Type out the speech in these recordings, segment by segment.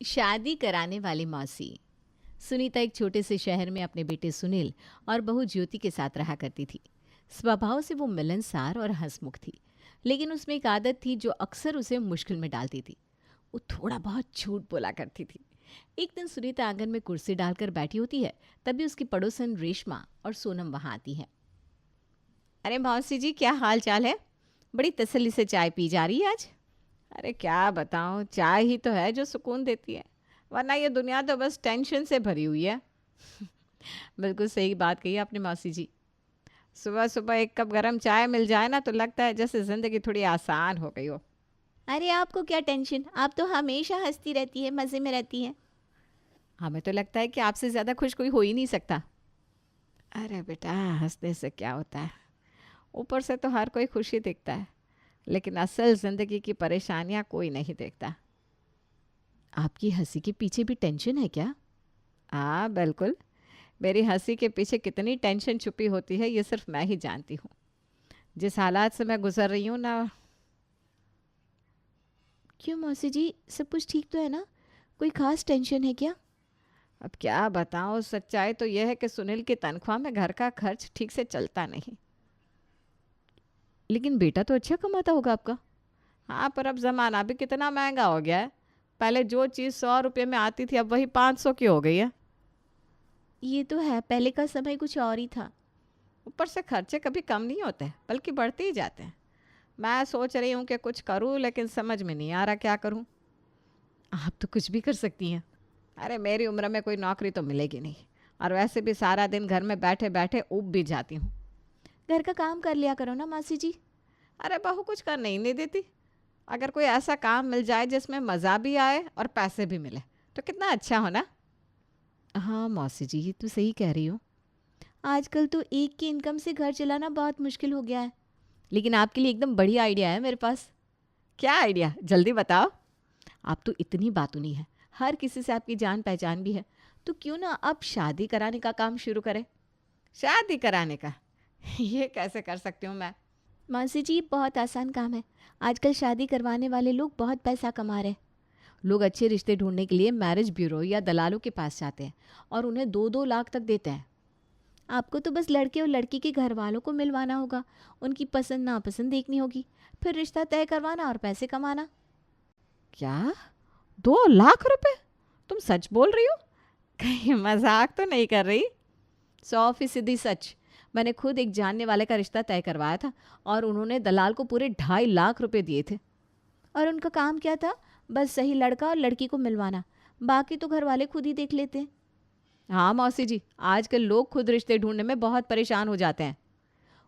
शादी कराने वाली मौसी। सुनीता एक छोटे से शहर में अपने बेटे सुनील और बहू ज्योति के साथ रहा करती थी। स्वभाव से वो मिलनसार और हंसमुख थी, लेकिन उसमें एक आदत थी जो अक्सर उसे मुश्किल में डालती थी। वो थोड़ा बहुत झूठ बोला करती थी। एक दिन सुनीता आंगन में कुर्सी डालकर बैठी होती है, तभी उसकी पड़ोसन रेशमा और सोनम वहां आती हैं। अरे मौसी जी, क्या हाल चाल है? बड़ी तसल्ली से चाय पी जा रही है आज। अरे क्या बताऊं, चाय ही तो है जो सुकून देती है, वरना ये दुनिया तो बस टेंशन से भरी हुई है। बिल्कुल सही बात कही आपने मौसी जी। सुबह सुबह एक कप गरम चाय मिल जाए ना तो लगता है जैसे ज़िंदगी थोड़ी आसान हो गई हो। अरे आपको क्या टेंशन, आप तो हमेशा हंसती रहती है, मज़े में रहती है। हमें तो लगता है कि आपसे ज़्यादा खुश कोई हो ही नहीं सकता। अरे बेटा, हंसने से क्या होता है? ऊपर से तो हर कोई खुशी दिखता है, लेकिन असल ज़िंदगी की परेशानियां कोई नहीं देखता। आपकी हंसी के पीछे भी टेंशन है क्या? हाँ बिल्कुल। मेरी हंसी के पीछे कितनी टेंशन छुपी होती है ये सिर्फ मैं ही जानती हूँ। जिस हालात से मैं गुजर रही हूँ ना। क्यों मौसी जी, सब कुछ ठीक तो है ना? कोई खास टेंशन है क्या? अब क्या बताऊँ, सच्चाई तो यह है कि सुनील की तनख्वाह में घर का खर्च ठीक से चलता नहीं। लेकिन बेटा तो अच्छा कमाता होगा आपका। हाँ, पर अब ज़माना भी कितना महंगा हो गया है। पहले जो चीज़ 100 रुपये में आती थी अब वही 500 की हो गई है। ये तो है, पहले का समय कुछ और ही था। ऊपर से खर्चे कभी कम नहीं होते, बल्कि बढ़ते ही जाते हैं। मैं सोच रही हूँ कि कुछ करूँ, लेकिन समझ में नहीं आ रहा क्या करूँ। आप तो कुछ भी कर सकती हैं। अरे मेरी उम्र में कोई नौकरी तो मिलेगी नहीं, और वैसे भी सारा दिन घर में बैठे बैठे ऊब भी जाती हूँ। घर का काम कर लिया करो ना मौसी जी। अरे बहू कुछ करने ही नहीं देती। अगर कोई ऐसा काम मिल जाए जिसमें मज़ा भी आए और पैसे भी मिले तो कितना अच्छा हो ना। हाँ मौसी जी, ये तो सही कह रही हो। आजकल तो एक की इनकम से घर चलाना बहुत मुश्किल हो गया है। लेकिन आपके लिए एकदम बढ़िया आइडिया है मेरे पास। क्या आइडिया, जल्दी बताओ। आप तो इतनी बातूनी है, हर किसी से आपकी जान पहचान भी है, तो क्यों ना अब शादी कराने का काम शुरू करें। शादी कराने का? ये कैसे कर सकती हूँ मैं? मौसी जी, बहुत आसान काम है। आजकल शादी करवाने वाले लोग बहुत पैसा कमा रहे हैं। लोग अच्छे रिश्ते ढूंढने के लिए मैरिज ब्यूरो या दलालों के पास जाते हैं और उन्हें 2-2 लाख तक देते हैं। आपको तो बस लड़के और लड़की के घर वालों को मिलवाना होगा, उनकी पसंद नापसंद देखनी होगी, फिर रिश्ता तय करवाना और पैसे कमाना। क्या? 2 लाख रुपए? तुम सच बोल रही हो? कहीं मजाक तो नहीं कर रही? 100% सच। मैंने खुद एक जानने वाले का रिश्ता तय करवाया था और उन्होंने दलाल को पूरे 2.5 लाख रुपए दिए थे। और उनका काम क्या था? बस सही लड़का और लड़की को मिलवाना। बाकी तो घर वाले खुद ही देख लेते हैं। हाँ मौसी जी, आजकल लोग खुद रिश्ते ढूंढने में बहुत परेशान हो जाते हैं।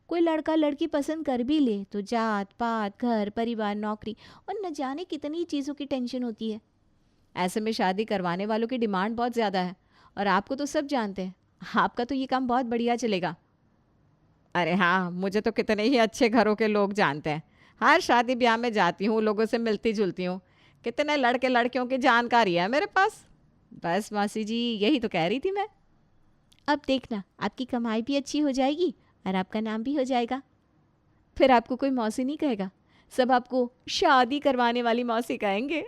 कोई लड़का लड़की पसंद कर भी ले तो जात पात, घर परिवार, नौकरी और न जाने कितनी चीज़ों की टेंशन होती है। ऐसे में शादी करवाने वालों की डिमांड बहुत ज़्यादा है, और आपको तो सब जानते हैं। आपका तो ये काम बहुत बढ़िया चलेगा। अरे हाँ, मुझे तो कितने ही अच्छे घरों के लोग जानते हैं। हर शादी ब्याह में जाती हूँ, लोगों से मिलती जुलती हूँ। कितने लड़के लड़कियों की जानकारी है मेरे पास। बस मौसी जी, यही तो कह रही थी मैं। अब देखना, आपकी कमाई भी अच्छी हो जाएगी और आपका नाम भी हो जाएगा। फिर आपको कोई मौसी नहीं कहेगा, सब आपको शादी करवाने वाली मौसी कहेंगे।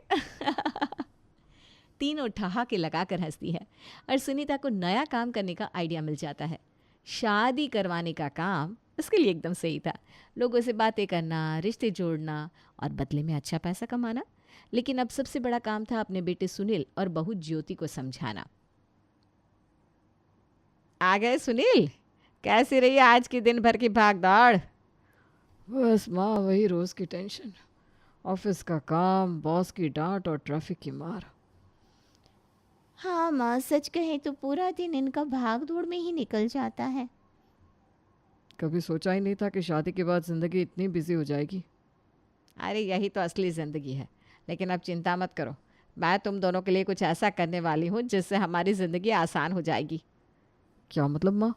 तीनों ठहाके लगाकर हंसती है और सुनीता को नया काम करने का आइडिया मिल जाता है। शादी करवाने का काम उसके लिए एकदम सही था। लोगों से बातें करना, रिश्ते जोड़ना और बदले में अच्छा पैसा कमाना। लेकिन अब सबसे बड़ा काम था अपने बेटे सुनील और बहू ज्योति को समझाना। आ गए सुनील? कैसी रही आज की दिन भर की भाग दौड़? बस माँ, वही रोज की टेंशन। ऑफिस का काम, बॉस की डांट और ट्रैफिक की मार। हाँ माँ, सच कहे तो पूरा दिन इनका भाग दौड़ में ही निकल जाता है। कभी सोचा ही नहीं था कि शादी के बाद ज़िंदगी इतनी बिजी हो जाएगी। अरे यही तो असली ज़िंदगी है। लेकिन अब चिंता मत करो, मैं तुम दोनों के लिए कुछ ऐसा करने वाली हूँ जिससे हमारी ज़िंदगी आसान हो जाएगी। क्या मतलब माँ?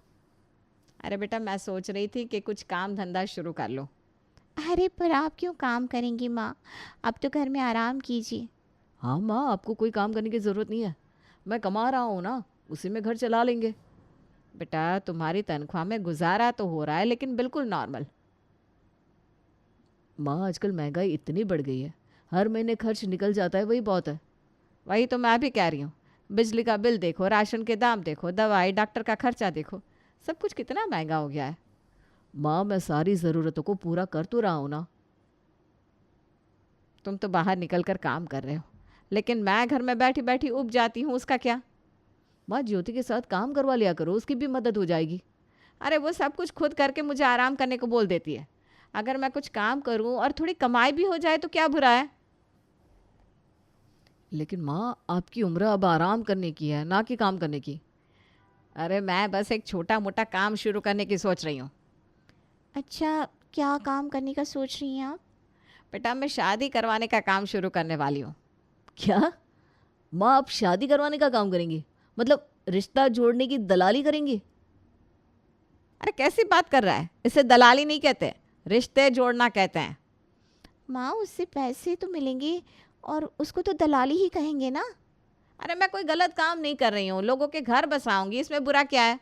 अरे बेटा, मैं सोच रही थी कि कुछ काम धंधा शुरू कर लो। अरे पर आप क्यों काम करेंगी माँ? अब तो घर में आराम कीजिए। हाँ माँ, आपको कोई काम करने की ज़रूरत नहीं है। मैं कमा रहा हूँ ना, उसी में घर चला लेंगे। बेटा, तुम्हारी तनख्वाह में गुजारा तो हो रहा है, लेकिन बिल्कुल नॉर्मल। माँ, आजकल महंगाई इतनी बढ़ गई है, हर महीने खर्च निकल जाता है, वही बहुत है। वही तो मैं भी कह रही हूँ। बिजली का बिल देखो, राशन के दाम देखो, दवाई डॉक्टर का खर्चा देखो, सब कुछ कितना महंगा हो गया है। माँ मैं सारी ज़रूरतों को पूरा कर तो रहा हूँ ना। तुम तो बाहर निकल कर काम कर रहे हो, लेकिन मैं घर में बैठी बैठी उब जाती हूँ, उसका क्या। माँ ज्योति के साथ काम करवा लिया करो, उसकी भी मदद हो जाएगी। अरे वो सब कुछ खुद करके मुझे आराम करने को बोल देती है। अगर मैं कुछ काम करूँ और थोड़ी कमाई भी हो जाए तो क्या बुरा है। लेकिन माँ आपकी उम्र अब आराम करने की है, ना कि काम करने की। अरे मैं बस एक छोटा मोटा काम शुरू करने की सोच रही हूँ। अच्छा, क्या काम करने का सोच रही हैं आप? बेटा मैं शादी करवाने का काम शुरू करने वाली हूँ। क्या? माँ आप शादी करवाने का काम करेंगी? मतलब रिश्ता जोड़ने की दलाली करेंगी? अरे कैसी बात कर रहा है, इसे दलाली नहीं कहते, रिश्ते जोड़ना कहते हैं। माँ, उससे पैसे तो मिलेंगे और उसको तो दलाली ही कहेंगे ना। अरे मैं कोई गलत काम नहीं कर रही हूँ, लोगों के घर बसाऊंगी, इसमें बुरा क्या है।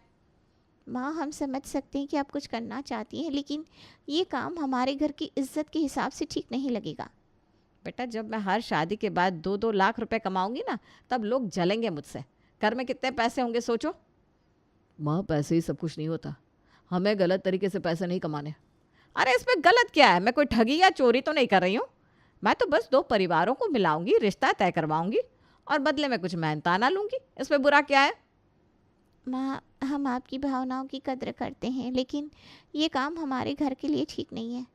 माँ, हम समझ सकते हैं कि आप कुछ करना चाहती हैं, लेकिन ये काम हमारे घर की इज्जत के हिसाब से ठीक नहीं लगेगा। बेटा जब मैं हर शादी के बाद 2-2 लाख रुपए कमाऊंगी ना, तब लोग जलेंगे मुझसे। घर में कितने पैसे होंगे सोचो। माँ पैसे ही सब कुछ नहीं होता, हमें गलत तरीके से पैसे नहीं कमाने। अरे इसमें गलत क्या है, मैं कोई ठगी या चोरी तो नहीं कर रही हूँ। मैं तो बस दो परिवारों को मिलाऊंगी, रिश्ता तय करवाऊंगी और बदले में कुछ मेहनताना लूंगी, इसमें बुरा क्या है। माँ, हम आपकी भावनाओं की कद्र करते हैं, लेकिन ये काम हमारे घर के लिए ठीक नहीं है।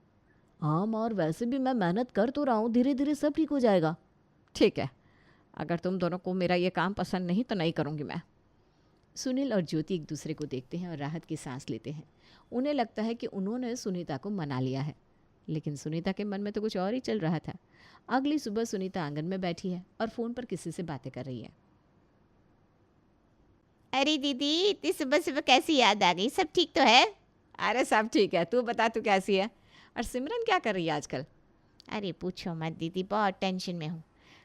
हाँ माँ, और वैसे भी मैं मेहनत कर तो रहा हूँ, धीरे धीरे सब ठीक हो जाएगा। ठीक है, अगर तुम दोनों को मेरा ये काम पसंद नहीं तो नहीं करूँगी मैं। सुनील और ज्योति एक दूसरे को देखते हैं और राहत की सांस लेते हैं। उन्हें लगता है कि उन्होंने सुनीता को मना लिया है, लेकिन सुनीता के मन में तो कुछ और ही चल रहा था। अगली सुबह सुनीता आंगन में बैठी है और फ़ोन पर किसी से बातें कर रही है। अरे दीदी, इतनी सुबह सुबह कैसी याद आ गई? सब ठीक तो है? अरे सब ठीक है, तू बता तू कैसी है। और सिमरन क्या कर रही है आजकल। अरे पूछो मत दीदी, बहुत टेंशन में हूँ।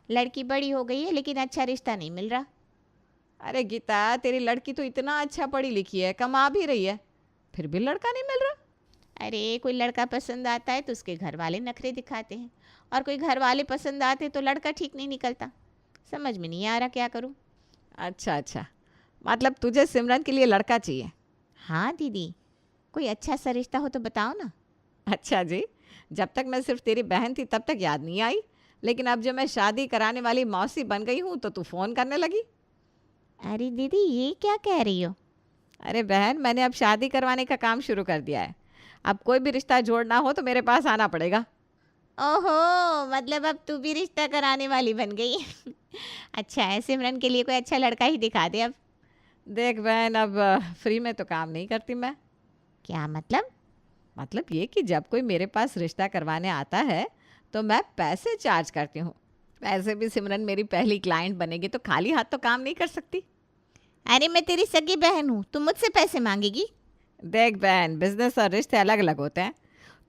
लड़की बड़ी हो गई है, लेकिन अच्छा रिश्ता नहीं मिल रहा। अरे गीता, तेरी लड़की तो इतना अच्छा पढ़ी लिखी है, कमा भी रही है, फिर भी लड़का नहीं मिल रहा। अरे कोई लड़का पसंद आता है तो उसके घर वाले नखरे दिखाते हैं, और कोई घर वाले पसंद आते तो लड़का ठीक नहीं निकलता। समझ में नहीं आ रहा क्या करूँ। अच्छा अच्छा, मतलब तुझे सिमरन के लिए लड़का चाहिए। हाँ दीदी, कोई अच्छा सा रिश्ता हो तो बताओ ना। अच्छा जी, जब तक मैं सिर्फ तेरी बहन थी तब तक याद नहीं आई, लेकिन अब जब मैं शादी कराने वाली मौसी बन गई हूँ तो तू फ़ोन करने लगी। अरे दीदी, ये क्या कह रही हो? अरे बहन, मैंने अब शादी करवाने का काम शुरू कर दिया है। अब कोई भी रिश्ता जोड़ना हो तो मेरे पास आना पड़ेगा। ओहो, मतलब अब तू भी रिश्ता कराने वाली बन गई। अच्छा है, सिमरन के लिए कोई अच्छा लड़का ही दिखा दे अब। देख बहन, अब फ्री में तो काम नहीं करती मैं। क्या मतलब? मतलब ये कि जब कोई मेरे पास रिश्ता करवाने आता है तो मैं पैसे चार्ज करती हूँ। वैसे भी सिमरन मेरी पहली क्लाइंट बनेगी तो खाली हाथ तो काम नहीं कर सकती। अरे मैं तेरी सगी बहन हूँ, तू मुझसे पैसे मांगेगी? देख बहन, बिजनेस और रिश्ते अलग अलग होते हैं।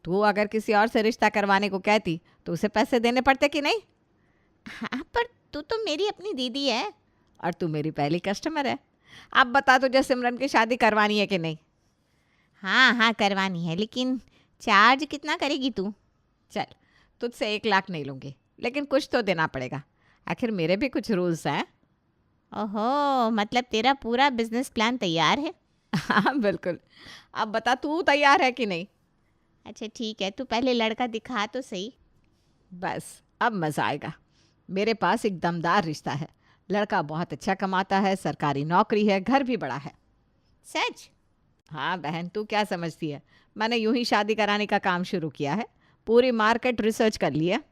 तू अगर किसी और से रिश्ता करवाने को कहती तो उसे पैसे देने पड़ते कि नहीं। हाँ, पर तू तो मेरी अपनी दीदी है। और तू मेरी पहली कस्टमर है। अब बता तुझे सिमरन की शादी करवानी है कि नहीं। हाँ हाँ, करवानी है, लेकिन चार्ज कितना करेगी तू? चल, तुझसे 1 लाख नहीं लूँगी, लेकिन कुछ तो देना पड़ेगा, आखिर मेरे भी कुछ रूल्स हैं। ओहो, मतलब तेरा पूरा बिजनेस प्लान तैयार है। हाँ बिल्कुल। अब बता तू तैयार है कि नहीं। अच्छा ठीक है, तू पहले लड़का दिखा तो सही। बस अब मज़ा आएगा। मेरे पास एक दमदार रिश्ता है। लड़का बहुत अच्छा कमाता है, सरकारी नौकरी है, घर भी बड़ा है। सच? हाँ बहन, तू क्या समझती है, मैंने यूं ही शादी कराने का काम शुरू किया है। पूरी मार्केट रिसर्च कर ली है।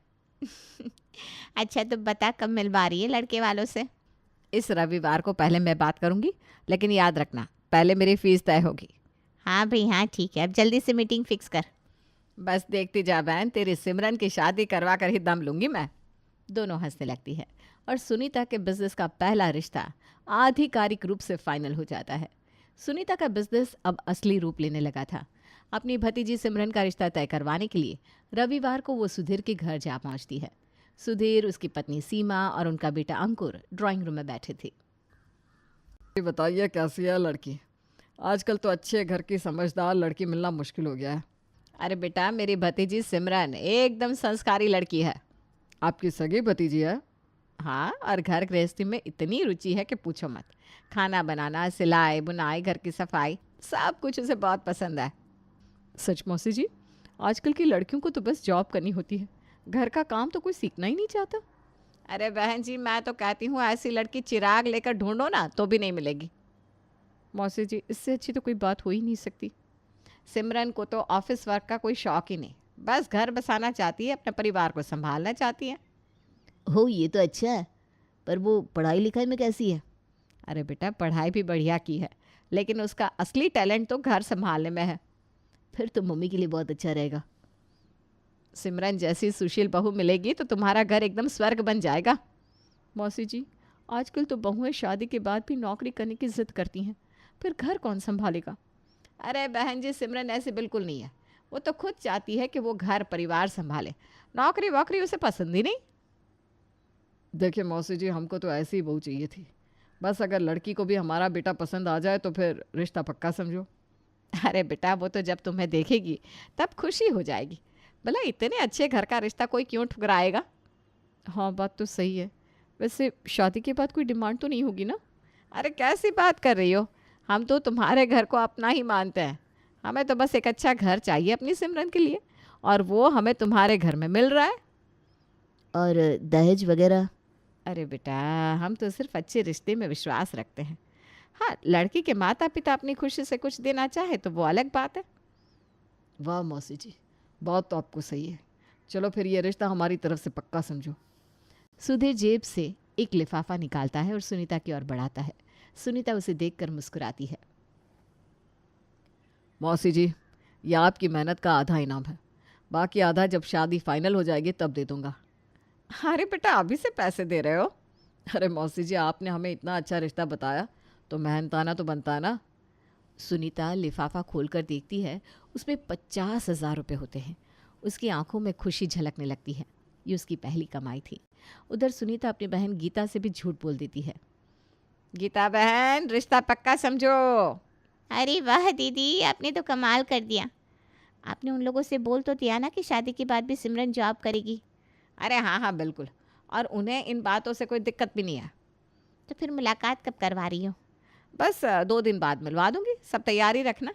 अच्छा, तो बता कब मिलवा रही है लड़के वालों से? इस रविवार को पहले मैं बात करूंगी, लेकिन याद रखना पहले मेरी फ़ीस तय होगी। हाँ भाई हाँ, ठीक है, अब जल्दी से मीटिंग फिक्स कर। बस देखती जा बहन, तेरी सिमरन की शादी करवा कर ही दम लूंगी मैं। दोनों हंसने लगती है और सुनीता के बिजनेस का पहला रिश्ता आधिकारिक रूप से फाइनल हो जाता है। सुनीता का बिजनेस अब असली रूप लेने लगा था। अपनी भतीजी सिमरन का रिश्ता तय करवाने के लिए रविवार को वो सुधीर के घर जा पहुंचती है। सुधीर, उसकी पत्नी सीमा और उनका बेटा अंकुर ड्राइंग रूम में बैठे थे। बताइए कैसी है लड़की? आजकल तो अच्छे घर की समझदार लड़की मिलना मुश्किल हो गया है। अरे बेटा, मेरी भतीजी सिमरन एकदम संस्कारी लड़की है। आपकी सगी भतीजी है? हाँ, और घर गृहस्थी में इतनी रुचि है कि पूछो मत। खाना बनाना, सिलाई बुनाई, घर की सफाई, सब कुछ उसे बहुत पसंद है। सच मौसी जी, आजकल की लड़कियों को तो बस जॉब करनी होती है, घर का काम तो कोई सीखना ही नहीं चाहता। अरे बहन जी, मैं तो कहती हूँ ऐसी लड़की चिराग लेकर ढूंढो ना तो भी नहीं मिलेगी। मौसी जी, इससे अच्छी तो कोई बात हो ही नहीं सकती। सिमरन को तो ऑफिस वर्क का कोई शौक ही नहीं, बस घर बसाना चाहती है, अपने परिवार को संभालना चाहती है। हो ये तो अच्छा है, पर वो पढ़ाई लिखाई में कैसी है? अरे बेटा, पढ़ाई भी बढ़िया की है, लेकिन उसका असली टैलेंट तो घर संभालने में है। फिर तो मम्मी के लिए बहुत अच्छा रहेगा। सिमरन जैसी सुशील बहू मिलेगी तो तुम्हारा घर एकदम स्वर्ग बन जाएगा। मौसी जी, आजकल तो बहुएं शादी के बाद भी नौकरी करने की जिद करती हैं, फिर घर कौन संभालेगा? अरे बहन जी, सिमरन ऐसे बिल्कुल नहीं है। वो तो खुद चाहती है कि वो घर परिवार संभाले, नौकरी वोकरी उसे पसंद ही नहीं। देखिए मौसी जी, हमको तो ऐसी ही बहू चाहिए थी। बस अगर लड़की को भी हमारा बेटा पसंद आ जाए तो फिर रिश्ता पक्का समझो। अरे बेटा, वो तो जब तुम्हें देखेगी तब खुशी हो जाएगी। भला इतने अच्छे घर का रिश्ता कोई क्यों ठुकराएगा। हाँ, बात तो सही है। वैसे शादी के बाद कोई डिमांड तो नहीं होगी ना? अरे कैसी बात कर रही हो, हम तो तुम्हारे घर को अपना ही मानते हैं। हमें तो बस एक अच्छा घर चाहिए अपनी सिमरन के लिए, और वो हमें तुम्हारे घर में मिल रहा है। और दहेज वगैरह? अरे बेटा, हम तो सिर्फ अच्छे रिश्ते में विश्वास रखते हैं। हाँ, लड़की के माता पिता अपनी खुशी से कुछ देना चाहे तो वो अलग बात है। वाह मौसी जी, बात तो आपको सही है। चलो फिर ये रिश्ता हमारी तरफ से पक्का समझो। सुधीर जेब से एक लिफाफा निकालता है और सुनीता की ओर बढ़ाता है। सुनीता उसे देखकर मुस्कुराती है। मौसी जी, ये आपकी मेहनत का आधा इनाम है, बाकी आधा जब शादी फाइनल हो जाएगी तब दे दूंगा। अरे बेटा, अभी से पैसे दे रहे हो? अरे मौसी जी, आपने हमें इतना अच्छा रिश्ता बताया तो मेहनताना तो बनता है ना। सुनीता लिफाफा खोलकर देखती है, उसमें 50,000 रुपये होते हैं। उसकी आंखों में खुशी झलकने लगती है। ये उसकी पहली कमाई थी। उधर सुनीता अपनी बहन गीता से भी झूठ बोल देती है। गीता बहन, रिश्ता पक्का समझो। अरे वाह दीदी, आपने तो कमाल कर दिया। आपने उन लोगों से बोल तो दिया ना कि शादी के बाद भी सिमरन जॉब करेगी। अरे हाँ हाँ बिल्कुल, और उन्हें इन बातों से कोई दिक्कत भी नहीं है। तो फिर मुलाकात कब करवा रही हो? बस 2 दिन बाद मिलवा दूंगी, सब तैयारी रखना।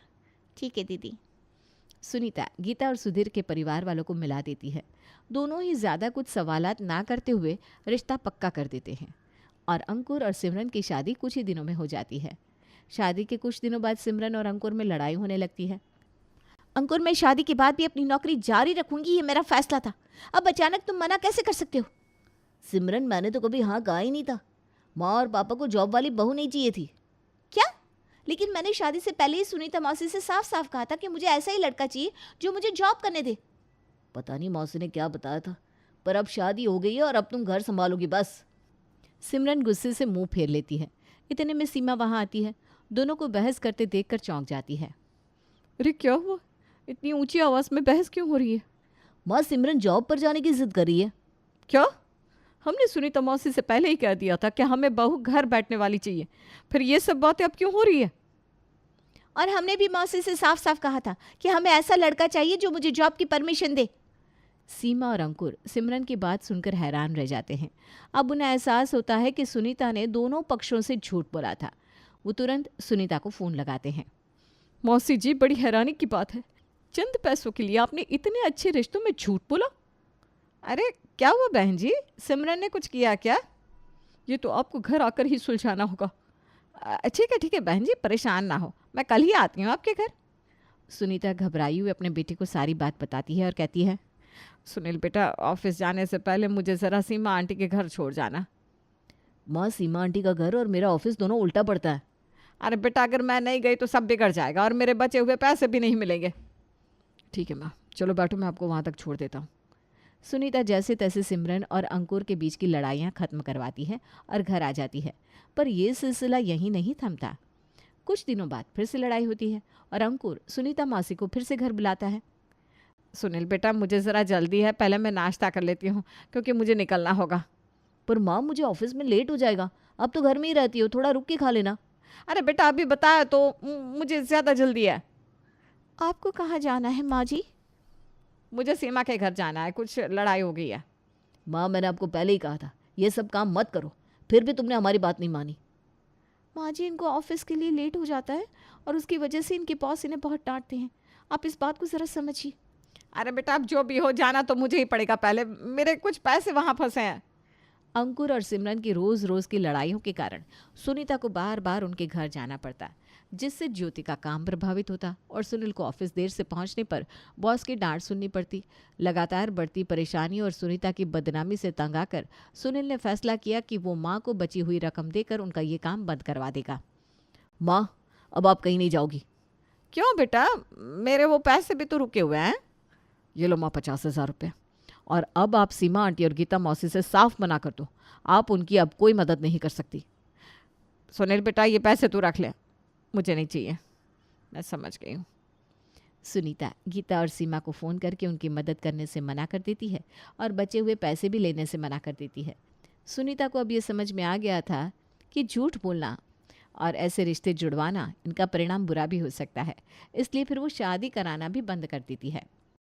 ठीक है दीदी। सुनीता गीता और सुधीर के परिवार वालों को मिला देती है। दोनों ही ज़्यादा कुछ सवालात ना करते हुए रिश्ता पक्का कर देते हैं, और अंकुर और सिमरन की शादी कुछ ही दिनों में हो जाती है। शादी के कुछ दिनों बाद सिमरन और अंकुर में लड़ाई होने लगती है। अंकुर, मैं शादी के बाद भी अपनी नौकरी जारी रखूंगी, ये मेरा फैसला था। अब अचानक तुम मना कैसे कर सकते हो? सिमरन, मैंने तो कभी हाँ कहा ही नहीं था। माँ और पापा को जॉब वाली बहू नहीं चाहिए थी। क्या? लेकिन मैंने शादी से पहले ही सुनीता मौसी से साफ साफ कहा था कि मुझे ऐसा ही लड़का चाहिए जो मुझे जॉब करने दे। पता नहीं मौसी ने क्या बताया था, पर अब शादी हो गई है और अब तुम घर संभालोगी बस। सिमरन गुस्से से मुंह फेर लेती है। इतने में सीमा वहाँ आती है। दोनों को बहस करते देखकर चौंक जाती है। अरे क्या हुआ, इतनी ऊंची आवाज़ में बहस क्यों हो रही है? माँ, सिमरन जॉब पर जाने की जिद कर रही है। क्या? हमने सुनीता मौसी से पहले ही कह दिया था कि हमें बहू घर बैठने वाली चाहिए, फिर ये सब बातें अब क्यों हो रही है? और हमने भी मौसी से साफ साफ कहा था कि हमें ऐसा लड़का चाहिए जो मुझे जॉब की परमिशन दे। सीमा और अंकुर सिमरन की बात सुनकर हैरान रह जाते हैं। अब उन्हें एहसास होता है कि सुनीता ने दोनों पक्षों से झूठ बोला था। वो तुरंत सुनीता को फ़ोन लगाते हैं। मौसी जी, बड़ी हैरानी की बात है, चंद पैसों के लिए आपने इतने अच्छे रिश्तों में झूठ बोला। अरे क्या हुआ बहन जी, सिमरन ने कुछ किया क्या? ये तो आपको घर आकर ही सुलझाना होगा। ठीक है बहन जी, परेशान ना हो, मैं कल ही आती हूँ आपके घर। सुनीता घबराई हुई अपने बेटे को सारी बात बताती है और कहती है, सुनील बेटा, ऑफिस जाने से पहले मुझे ज़रा सीमा आंटी के घर छोड़ जाना। माँ, सीमा आंटी का घर और मेरा ऑफिस दोनों उल्टा पड़ता है। अरे बेटा, अगर मैं नहीं गई तो सब बिगड़ जाएगा और मेरे बचे हुए पैसे भी नहीं मिलेंगे। ठीक है माँ, चलो बैठो, मैं आपको वहाँ तक छोड़ देता हूँ। सुनीता जैसे तैसे सिमरन और अंकुर के बीच की लड़ाइयाँ ख़त्म करवाती है और घर आ जाती है। पर यह सिलसिला यहीं नहीं थमता। कुछ दिनों बाद फिर से लड़ाई होती है और अंकुर सुनीता मौसी को फिर से घर बुलाता है। सुनील बेटा, मुझे ज़रा जल्दी है, पहले मैं नाश्ता कर लेती हूँ क्योंकि मुझे निकलना होगा। पर माँ, मुझे ऑफिस में लेट हो जाएगा, अब तो घर में ही रहती हो, थोड़ा रुक के खा लेना। अरे बेटा, अभी बताया तो, मुझे ज़्यादा जल्दी है। आपको कहाँ जाना है माँ जी? मुझे सीमा के घर जाना है, कुछ लड़ाई हो गई है। माँ, मैंने आपको पहले ही कहा था ये सब काम मत करो, फिर भी तुमने हमारी बात नहीं मानी। माँ जी, इनको ऑफिस के लिए लेट हो जाता है और उसकी वजह से इनके बॉस इन्हें बहुत डांटते हैं। आप इस बात को ज़रा समझिए। अरे बेटा, अब जो भी हो, जाना तो मुझे ही पड़ेगा। पहले मेरे कुछ पैसे वहाँ फंसे हैं। अंकुर और सिमरन की रोज रोज की लड़ाइयों के कारण सुनीता को बार बार उनके घर जाना पड़ता, जिससे ज्योति का काम प्रभावित होता और सुनील को ऑफिस देर से पहुंचने पर बॉस की डांट सुननी पड़ती। लगातार बढ़ती परेशानी और सुनीता की बदनामी से तंग आकर सुनील ने फैसला किया कि वो माँ को बची हुई रकम देकर उनका ये काम बंद करवा देगा। माँ, अब आप कहीं नहीं जाओगी। क्यों बेटा, मेरे वो पैसे भी तो रुके हुए हैं। ये लो माँ, 50,000 रुपये। और अब आप सीमा आंटी और गीता मौसी से साफ मना कर दो, आप उनकी अब कोई मदद नहीं कर सकती। सुनील बेटा, ये पैसे तू रख ले, मुझे नहीं चाहिए। मैं समझ गई हूँ। सुनीता गीता और सीमा को फ़ोन करके उनकी मदद करने से मना कर देती है और बचे हुए पैसे भी लेने से मना कर देती है। सुनीता को अब ये समझ में आ गया था कि झूठ बोलना और ऐसे रिश्ते जुड़वाना, इनका परिणाम बुरा भी हो सकता है, इसलिए फिर वो शादी कराना भी बंद कर देती है।